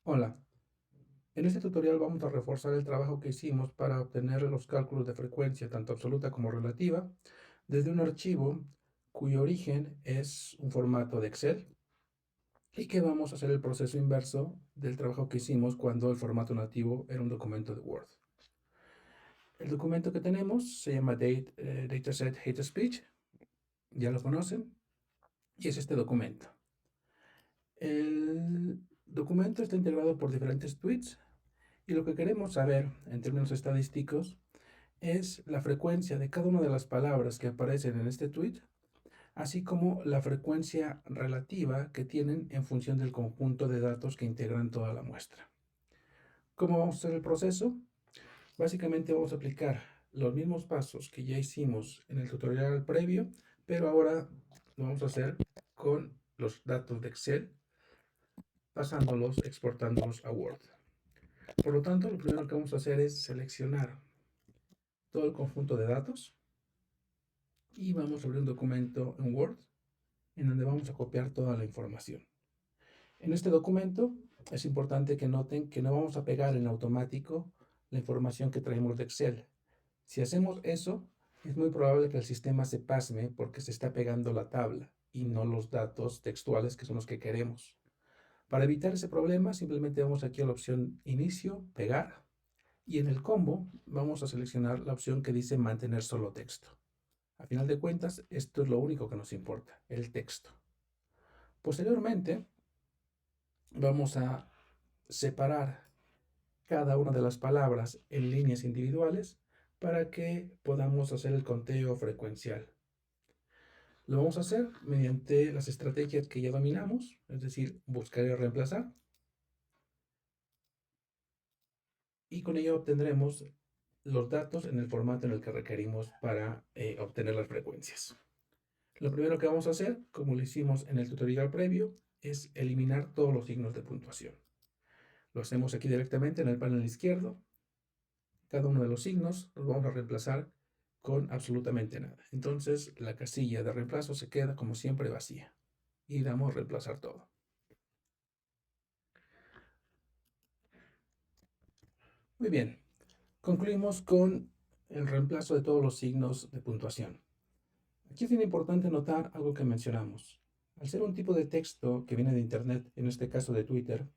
Hola, en este tutorial vamos a reforzar el trabajo que hicimos para obtener los cálculos de frecuencia, tanto absoluta como relativa, desde un archivo cuyo origen es un formato de Excel y que vamos a hacer el proceso inverso del trabajo que hicimos cuando el formato nativo era un documento de Word. El documento que tenemos se llama Dataset Hate Speech, ya lo conocen, y es este documento. El documento está integrado por diferentes tweets y lo que queremos saber en términos estadísticos es la frecuencia de cada una de las palabras que aparecen en este tweet, así como la frecuencia relativa que tienen en función del conjunto de datos que integran toda la muestra. ¿Cómo vamos a hacer el proceso? Básicamente vamos a aplicar los mismos pasos que ya hicimos en el tutorial previo, pero ahora lo vamos a hacer con los datos de Excel, pasándolos, exportándolos a Word. Por lo tanto, lo primero que vamos a hacer es seleccionar todo el conjunto de datos y vamos a abrir un documento en Word en donde vamos a copiar toda la información. En este documento es importante que noten que no vamos a pegar en automático la información que traemos de Excel. Si hacemos eso, es muy probable que el sistema se pasme porque se está pegando la tabla y no los datos textuales que son los que queremos. Para evitar ese problema, simplemente vamos aquí a la opción Inicio, Pegar, y en el combo vamos a seleccionar la opción que dice Mantener solo texto. A final de cuentas, esto es lo único que nos importa, el texto. Posteriormente, vamos a separar cada una de las palabras en líneas individuales para que podamos hacer el conteo frecuencial. Lo vamos a hacer mediante las estrategias que ya dominamos, es decir, buscar y reemplazar, y con ello obtendremos los datos en el formato en el que requerimos para obtener las frecuencias. Lo primero que vamos a hacer, como lo hicimos en el tutorial previo, es eliminar todos los signos de puntuación. Lo hacemos aquí directamente en el panel izquierdo. Cada uno de los signos los vamos a reemplazar con absolutamente nada. Entonces la casilla de reemplazo se queda como siempre vacía. Y damos reemplazar todo. Muy bien. Concluimos con el reemplazo de todos los signos de puntuación. Aquí es bien importante notar algo que mencionamos. Al ser un tipo de texto que viene de Internet, en este caso de Twitter,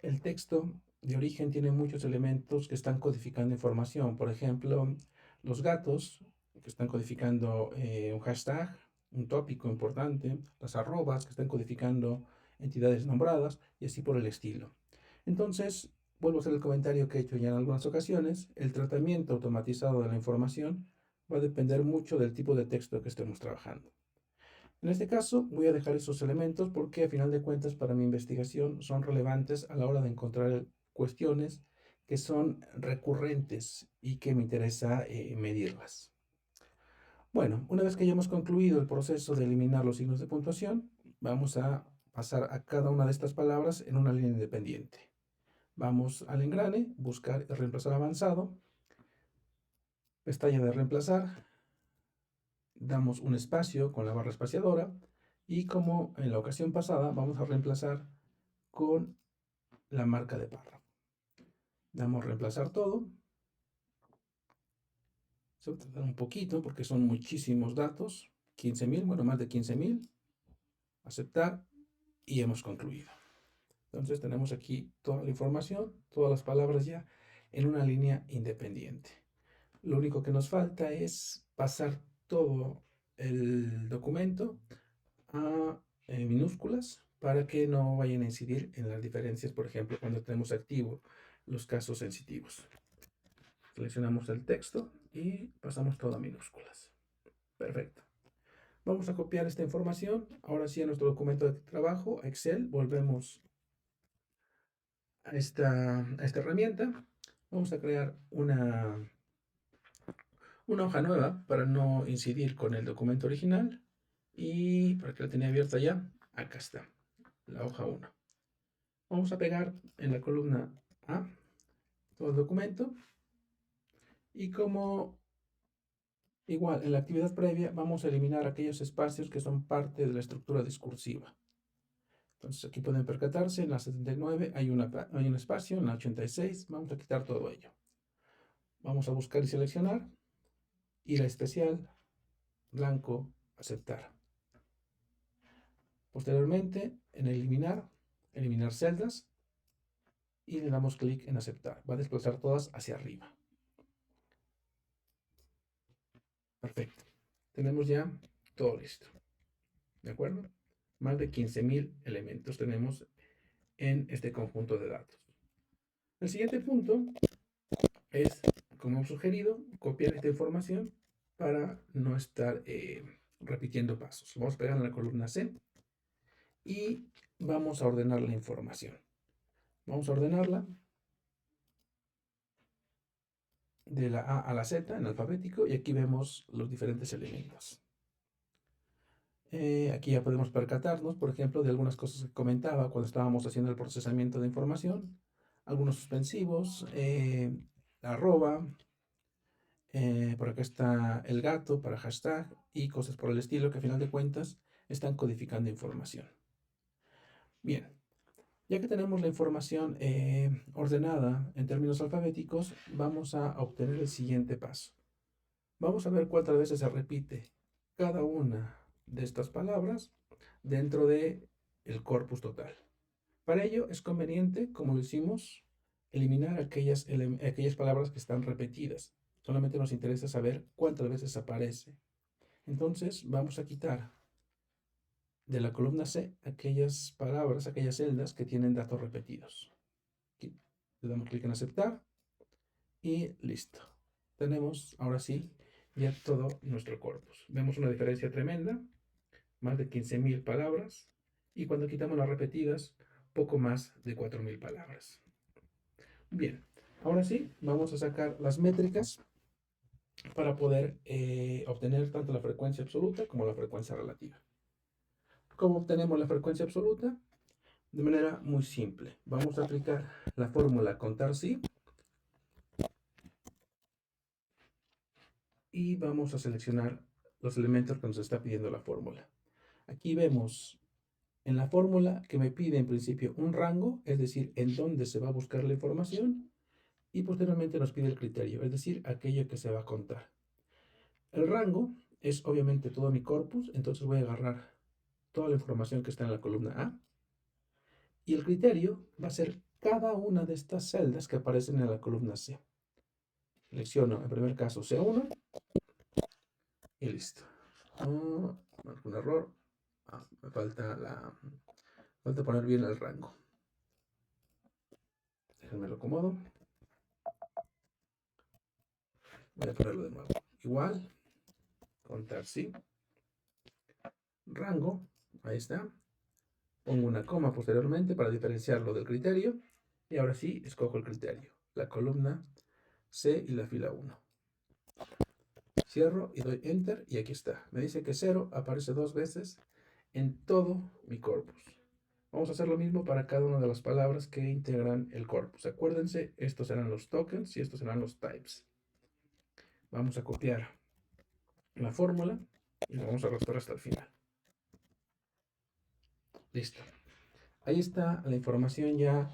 el texto de origen tiene muchos elementos que están codificando información. Por ejemplo, los gatos, que están codificando un hashtag, un tópico importante, las arrobas, que están codificando entidades nombradas, y así por el estilo. Entonces, vuelvo a hacer el comentario que he hecho ya en algunas ocasiones, el tratamiento automatizado de la información va a depender mucho del tipo de texto que estemos trabajando. En este caso voy a dejar esos elementos porque a final de cuentas para mi investigación son relevantes a la hora de encontrar cuestiones que son recurrentes y que me interesa medirlas. Bueno, una vez que hayamos concluido el proceso de eliminar los signos de puntuación, vamos a pasar a cada una de estas palabras en una línea independiente. Vamos al engrane, buscar el reemplazar avanzado, pestaña de reemplazar, damos un espacio con la barra espaciadora y como en la ocasión pasada vamos a reemplazar con la marca de párrafo. Damos reemplazar todo. Se va a tardar un poquito porque son muchísimos datos. 15.000, bueno, más de 15.000. Aceptar y hemos concluido. Entonces tenemos aquí toda la información, todas las palabras ya en una línea independiente. Lo único que nos falta es pasar todo el documento a minúsculas para que no vayan a incidir en las diferencias, por ejemplo, cuando tenemos activo los casos sensitivos. Seleccionamos el texto y pasamos todo a minúsculas. Perfecto. Vamos a copiar esta información, ahora sí a nuestro documento de trabajo, Excel, volvemos a esta herramienta. Vamos a crear una hoja nueva para no incidir con el documento original y para que la tenía abierta ya, acá está, la hoja 1. Vamos a pegar en la columna A todo el documento y como igual en la actividad previa vamos a eliminar aquellos espacios que son parte de la estructura discursiva. Entonces aquí pueden percatarse, en la 79 hay un espacio, en la 86 vamos a quitar todo ello. Vamos a buscar y seleccionar, ir a especial, blanco, aceptar. Posteriormente, en eliminar celdas y le damos clic en aceptar. Va a desplazar todas hacia arriba. Perfecto. Tenemos ya todo listo. ¿De acuerdo? Más de 15.000 elementos tenemos en este conjunto de datos. El siguiente punto es, como hemos sugerido, copiar esta información para no estar repitiendo pasos. Vamos a pegar en la columna C y vamos a ordenar la información. Vamos a ordenarla de la A a la Z en alfabético y aquí vemos los diferentes elementos. Aquí ya podemos percatarnos, por ejemplo, de algunas cosas que comentaba cuando estábamos haciendo el procesamiento de información, algunos suspensivos, arroba, por acá está el gato para hashtag y cosas por el estilo que a final de cuentas están codificando información. Bien, ya que tenemos la información ordenada en términos alfabéticos, vamos a obtener el siguiente paso. Vamos a ver cuántas veces se repite cada una de estas palabras dentro de el corpus total. Para ello es conveniente, como lo hicimos, eliminar aquellas palabras que están repetidas. Solamente nos interesa saber cuántas veces aparece. Entonces vamos a quitar de la columna C aquellas palabras, aquellas celdas que tienen datos repetidos. Aquí le damos clic en aceptar y listo. Tenemos ahora sí ya todo nuestro corpus. Vemos una diferencia tremenda, más de 15.000 palabras, y cuando quitamos las repetidas, poco más de 4.000 palabras. Bien, ahora sí, vamos a sacar las métricas para poder obtener tanto la frecuencia absoluta como la frecuencia relativa. ¿Cómo obtenemos la frecuencia absoluta? De manera muy simple. Vamos a aplicar la fórmula contar sí y vamos a seleccionar los elementos que nos está pidiendo la fórmula. Aquí vemos en la fórmula que me pide en principio un rango, es decir, en dónde se va a buscar la información, y posteriormente nos pide el criterio, es decir, aquello que se va a contar. El rango es obviamente todo mi corpus, entonces voy a agarrar toda la información que está en la columna A, y el criterio va a ser cada una de estas celdas que aparecen en la columna C. Selecciono en primer caso C1 y listo. Algún error. Me falta poner bien el rango. Déjenme lo acomodo. Voy a ponerlo de nuevo. Igual, contar sí. Rango, ahí está. Pongo una coma posteriormente para diferenciarlo del criterio. Y ahora sí, escojo el criterio. La columna C y la fila 1. Cierro y doy Enter y aquí está. Me dice que 0 aparece 2 veces en todo mi corpus. Vamos a hacer lo mismo para cada una de las palabras que integran el corpus. Acuérdense, estos serán los tokens y estos serán los types. Vamos a copiar la fórmula y la vamos a arrastrar hasta el final. Listo. Ahí está la información ya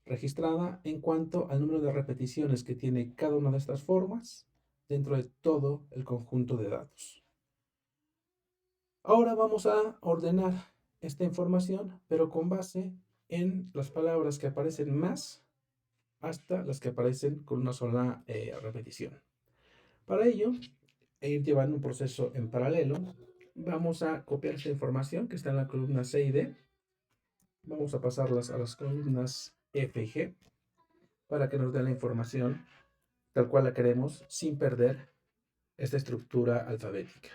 registrada en cuanto al número de repeticiones que tiene cada una de estas formas dentro de todo el conjunto de datos. Ahora vamos a ordenar esta información, pero con base en las palabras que aparecen más hasta las que aparecen con una sola repetición. Para ello, ir llevando un proceso en paralelo, vamos a copiar esta información que está en la columna C y D. Vamos a pasarlas a las columnas F y G para que nos dé la información tal cual la queremos sin perder esta estructura alfabética.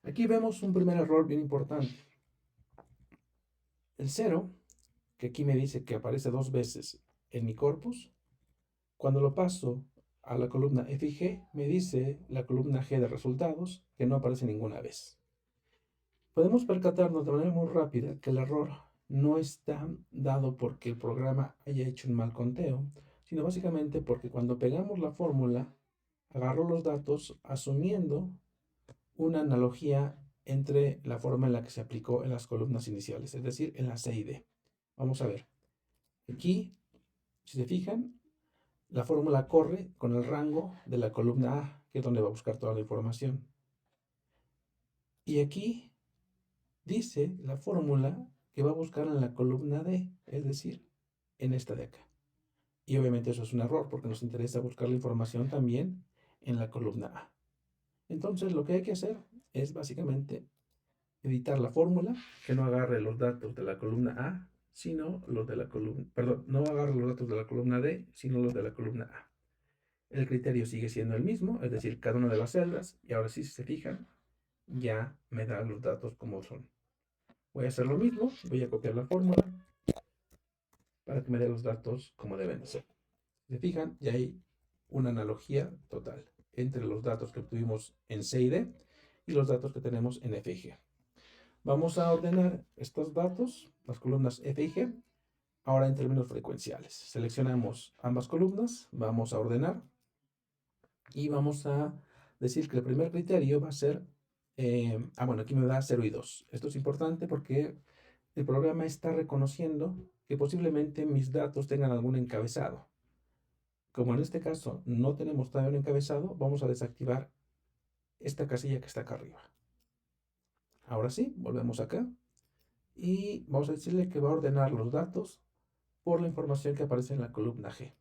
Aquí vemos un primer error bien importante. El 0, que aquí me dice que aparece 2 veces en mi corpus, cuando lo paso a la columna F y G, me dice la columna G de resultados que no aparece ninguna vez. Podemos percatarnos de manera muy rápida que el error no está dado porque el programa haya hecho un mal conteo, sino básicamente porque cuando pegamos la fórmula, agarró los datos asumiendo una analogía entre la forma en la que se aplicó en las columnas iniciales, es decir, en la C y D. Vamos a ver. Aquí, si se fijan, la fórmula corre con el rango de la columna A, que es donde va a buscar toda la información. Y aquí dice la fórmula que va a buscar en la columna D, es decir, en esta de acá. Y obviamente eso es un error porque nos interesa buscar la información también en la columna A. Entonces lo que hay que hacer es básicamente editar la fórmula que no agarre los datos de la columna A, sino los de la columna, perdón, no agarre los datos de la columna D, sino los de la columna A. El criterio sigue siendo el mismo, es decir, cada una de las celdas, y ahora sí, si se fijan, ya me da los datos como son. Voy a hacer lo mismo, voy a copiar la fórmula para que me dé los datos como deben ser. Si se fijan, ya hay una analogía total entre los datos que obtuvimos en C y D y los datos que tenemos en F y G. Vamos a ordenar estos datos, las columnas F y G, ahora en términos frecuenciales. Seleccionamos ambas columnas, vamos a ordenar y vamos a decir que el primer criterio va a ser, bueno, aquí me da 0 y 2. Esto es importante porque el programa está reconociendo que posiblemente mis datos tengan algún encabezado. Como en este caso no tenemos todavía un encabezado, vamos a desactivar esta casilla que está acá arriba. Ahora sí, volvemos acá y vamos a decirle que va a ordenar los datos por la información que aparece en la columna G.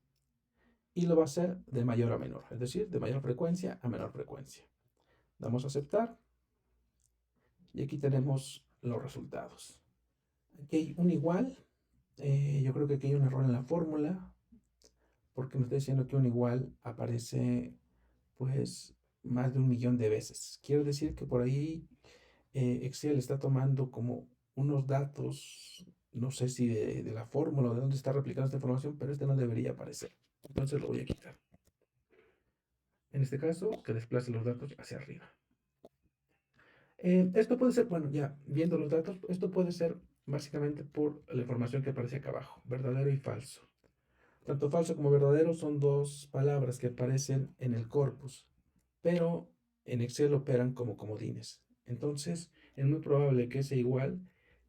Y lo va a hacer de mayor a menor, es decir, de mayor frecuencia a menor frecuencia. Damos a aceptar y aquí tenemos los resultados. Aquí hay un igual. Yo creo que aquí hay un error en la fórmula porque me está diciendo que un igual aparece pues más de 1.000.000 de veces. Quiero decir que por ahí Excel está tomando como unos datos, no sé si de la fórmula o de dónde está replicando esta información, pero este no debería aparecer. Entonces lo voy a quitar. En este caso, que desplace los datos hacia arriba. Esto puede ser, bueno, ya viendo los datos, esto puede ser básicamente por la información que aparece acá abajo, verdadero y falso. Tanto falso como verdadero son dos palabras que aparecen en el corpus, pero en Excel operan como comodines. Entonces, es muy probable que ese igual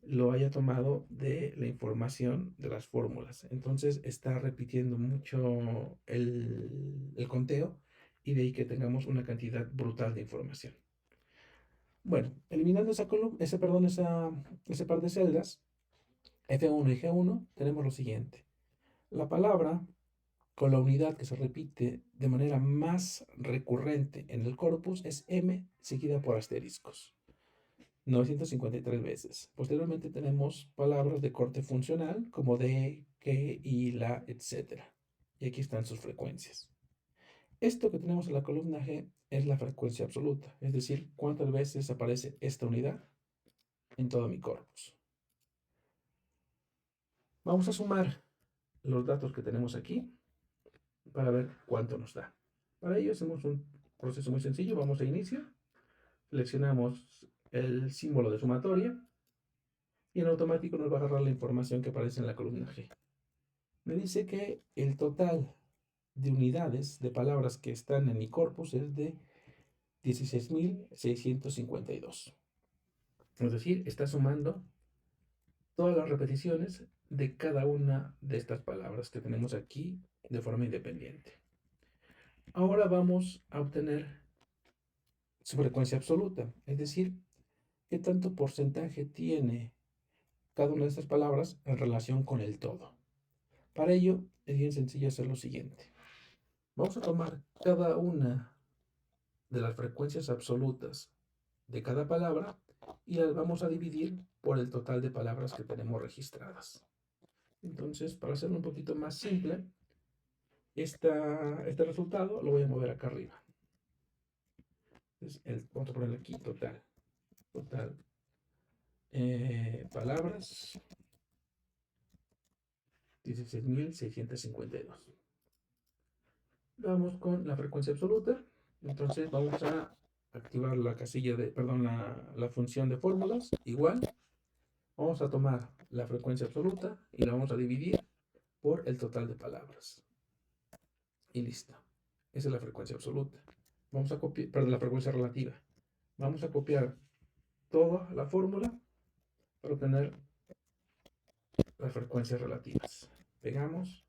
lo haya tomado de la información de las fórmulas. Entonces, está repitiendo mucho el conteo y de ahí que tengamos una cantidad brutal de información. Bueno, eliminando ese par de celdas, F1 y G1, tenemos lo siguiente. La palabra con la unidad que se repite de manera más recurrente en el corpus es M seguida por asteriscos, 953 veces. Posteriormente tenemos palabras de corte funcional como de, que, y, la, etc. Y aquí están sus frecuencias. Esto que tenemos en la columna G es la frecuencia absoluta, es decir, cuántas veces aparece esta unidad en todo mi corpus. Vamos a sumar los datos que tenemos aquí para ver cuánto nos da. Para ello hacemos un proceso muy sencillo. Vamos a inicio, seleccionamos el símbolo de sumatoria y en automático nos va a agarrar la información que aparece en la columna G. Me dice que el total de unidades de palabras que están en mi corpus es de 16.652. Es decir, está sumando todas las repeticiones de cada una de estas palabras que tenemos aquí de forma independiente. Ahora vamos a obtener su frecuencia absoluta, es decir, qué tanto porcentaje tiene cada una de estas palabras en relación con el todo. Para ello es bien sencillo hacer lo siguiente. Vamos a tomar cada una de las frecuencias absolutas de cada palabra y las vamos a dividir por el total de palabras que tenemos registradas. Entonces, para hacerlo un poquito más simple, este resultado lo voy a mover acá arriba. Entonces, vamos a ponerle aquí total palabras 16.652. Vamos con la frecuencia absoluta. Entonces vamos a activar la casilla de, perdón, la función de fórmulas. Igual, vamos a tomar la frecuencia absoluta y la vamos a dividir por el total de palabras. Y listo. Esa es la frecuencia absoluta. Vamos a copiar, perdón, la frecuencia relativa. Vamos a copiar toda la fórmula para obtener las frecuencias relativas. Pegamos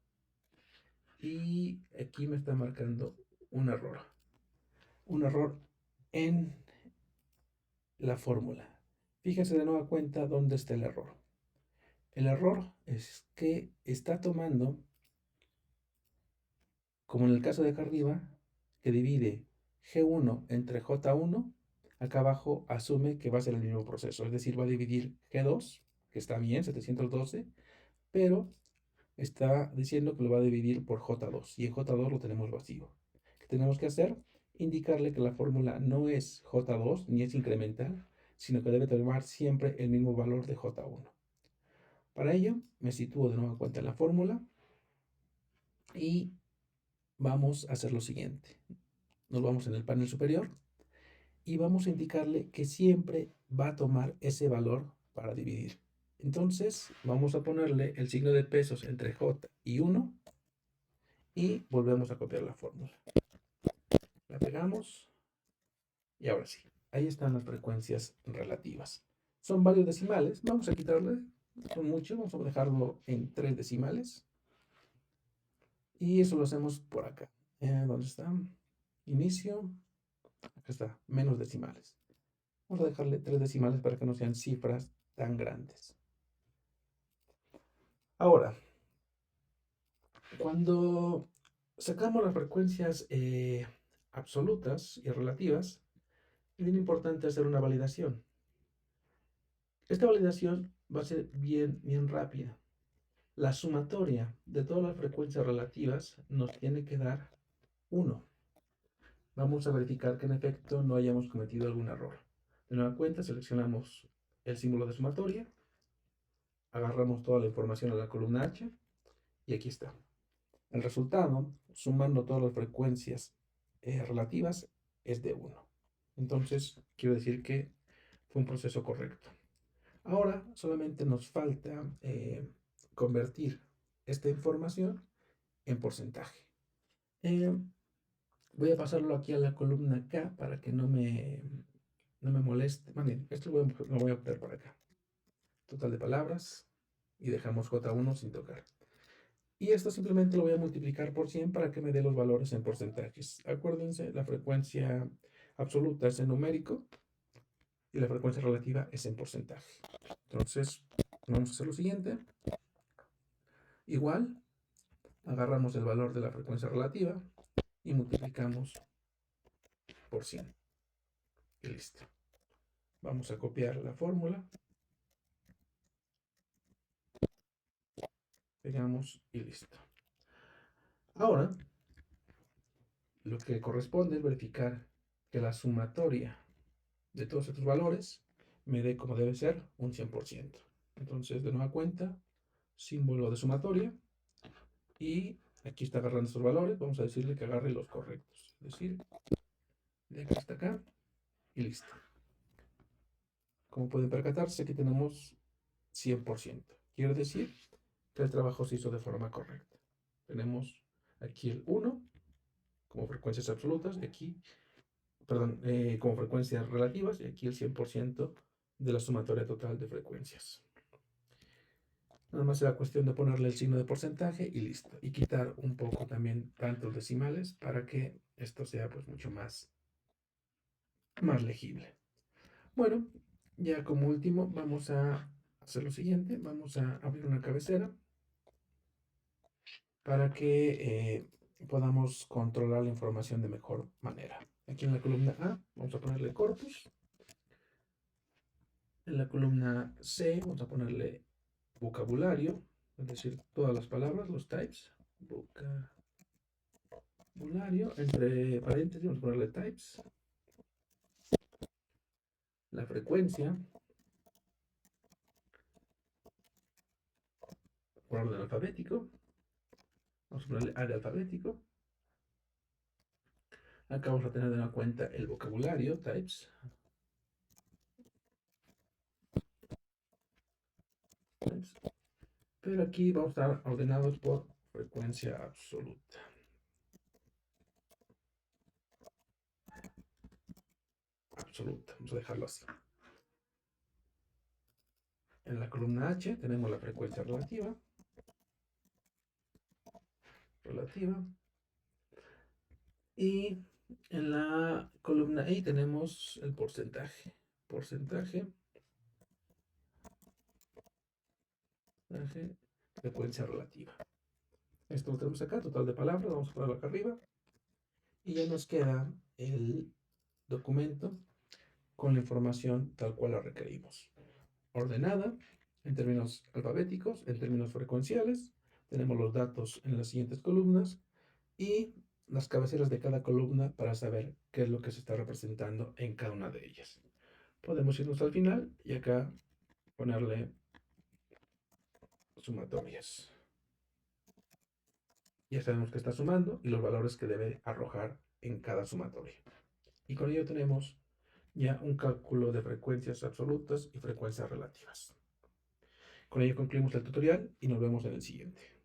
y aquí me está marcando un error. Un error en la fórmula. Fíjense de nueva cuenta dónde está el error. El error es que está tomando, como en el caso de acá arriba, que divide G1 entre J1, acá abajo asume que va a ser el mismo proceso, es decir, va a dividir G2, que está bien, 712, pero está diciendo que lo va a dividir por J2 y en J2 lo tenemos vacío. ¿Qué tenemos que hacer? Indicarle que la fórmula no es J2 ni es incremental, sino que debe tomar siempre el mismo valor de J1. Para ello, me sitúo de nuevo cuenta en la fórmula y vamos a hacer lo siguiente. Nos vamos en el panel superior y vamos a indicarle que siempre va a tomar ese valor para dividir. Entonces, vamos a ponerle el signo de pesos entre J y 1 y volvemos a copiar la fórmula. La pegamos y ahora sí, ahí están las frecuencias relativas. Son varios decimales, vamos a quitarle, son muchos, vamos a dejarlo en 3 decimales. Y eso lo hacemos por acá. ¿Dónde está? Inicio. Acá está, menos decimales. Vamos a dejarle 3 decimales para que no sean cifras tan grandes. Ahora, cuando sacamos las frecuencias absolutas y relativas, es bien importante hacer una validación. Esta validación va a ser bien rápida. La sumatoria de todas las frecuencias relativas nos tiene que dar 1. Vamos a verificar que en efecto no hayamos cometido algún error. De nueva cuenta, seleccionamos el símbolo de sumatoria, agarramos toda la información a la columna H y aquí está. El resultado, sumando todas las frecuencias relativas, es de 1. Entonces, quiero decir que fue un proceso correcto. Ahora solamente nos falta convertir esta información en porcentaje. Voy a pasarlo aquí a la columna K para que no me moleste. Bien, esto lo voy a poner por acá. Total de palabras. Y dejamos J1 sin tocar. Y esto simplemente lo voy a multiplicar por 100 para que me dé los valores en porcentajes. Acuérdense, la frecuencia absoluta es en numérico y la frecuencia relativa es en porcentaje. Entonces, vamos a hacer lo siguiente. Igual, agarramos el valor de la frecuencia relativa y multiplicamos por 100. Y listo. Vamos a copiar la fórmula. Pegamos y listo. Ahora, lo que corresponde es verificar que la sumatoria de todos estos valores me dé como debe ser un 100%. Entonces, de nueva cuenta, símbolo de sumatoria y aquí está agarrando estos valores. Vamos a decirle que agarre los correctos. Es decir, de acá hasta acá y listo. Como pueden percatarse, aquí tenemos 100%. Quiere decir que el trabajo se hizo de forma correcta. Tenemos aquí el 1 como frecuencias absolutas y aquí, perdón, como frecuencias relativas y aquí el 100% de la sumatoria total de frecuencias. Nada más será cuestión de ponerle el signo de porcentaje y listo. Y quitar un poco también tantos decimales para que esto sea pues mucho más legible. Bueno, ya como último vamos a hacer lo siguiente. Vamos a abrir una cabecera para que podamos controlar la información de mejor manera. Aquí en la columna A vamos a ponerle corpus. En la columna C vamos a ponerle vocabulario, es decir, todas las palabras, los types. Vocabulario, entre paréntesis vamos a ponerle types. La frecuencia, por orden alfabético. Vamos a ponerle A de alfabético. Acá vamos a tener en cuenta el vocabulario, types. Pero aquí vamos a estar ordenados por frecuencia absoluta. Absoluta, vamos a dejarlo así. En la columna H tenemos la frecuencia relativa. Y en la columna I tenemos el porcentaje. Frecuencia relativa. Esto lo tenemos acá, total de palabras, vamos a ponerlo acá arriba. Y ya nos queda el documento con la información tal cual la requerimos. Ordenada, en términos alfabéticos, en términos frecuenciales. Tenemos los datos en las siguientes columnas y las cabeceras de cada columna para saber qué es lo que se está representando en cada una de ellas. Podemos irnos al final y acá ponerle sumatorias. Ya sabemos que está sumando y los valores que debe arrojar en cada sumatoria. Y con ello tenemos ya un cálculo de frecuencias absolutas y frecuencias relativas. Con ello concluimos el tutorial y nos vemos en el siguiente.